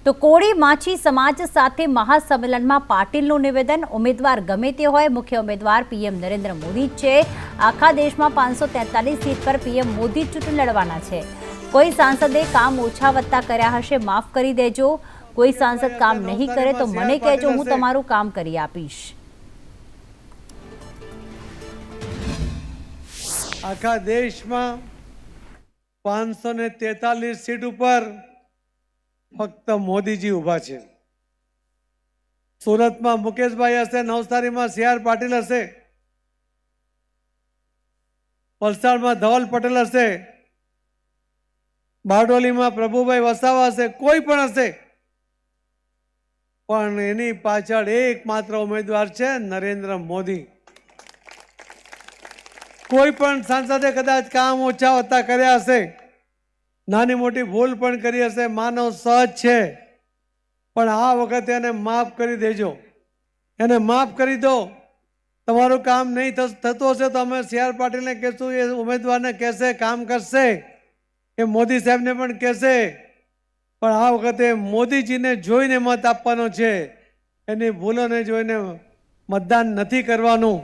તો કોળી માછી સમાજ સાથે મહાસંમેલનમાં પાટીલનું નિવેદન, ઉમેદવાર ગમે તે હોય, મુખ્ય ઉમેદવાર પીએમ નરેન્દ્ર મોદી જ છે। આખા દેશમાં 543 સીટ પર પીએમ મોદી ચૂંટણી લડવાના છે। કોઈ સાંસદે કામ ઓછા વત્તા કર્યા હશે, માફ કરી દેજો। કોઈ સાંસદ કામ નહીં કરે તો મને કહેજો, હું તમારું કામ કરી આપીશ। આખા દેશમાં 543 સીટ ઉપર ફક્ત મોદીજી ઊભા છે। સુરતમાં મુકેશભાઈ હશે, નવસારીમાં CR પાટીલ હશે, વલસાડમાં ધવલ પટેલ હશે, બારડોલીમાં પ્રભુભાઈ વસાવા હશે, કોઈ પણ હશે, પણ એની પાછળ એકમાત્ર ઉમેદવાર છે નરેન્દ્ર મોદી। કોઈ પણ સાંસદે કદાચ કામ ઓછા વત્તા કર્યા હશે, નાની મોટી ભૂલ પણ કરી હશે, માનવ સહજ છે, પણ આ વખતે એને માફ કરી દેજો, એને માફ કરી દો। તમારું કામ નહીં થતું હશે તો અમે CR પાટીલને કહેશું, એ ઉમેદવારને કહેશે, કામ કરશે, એ મોદી સાહેબને પણ કહેશે, પણ આ વખતે મોદીજીને જોઈને મત આપવાનો છે, એની ભૂલોને જોઈને મતદાન નથી કરવાનું।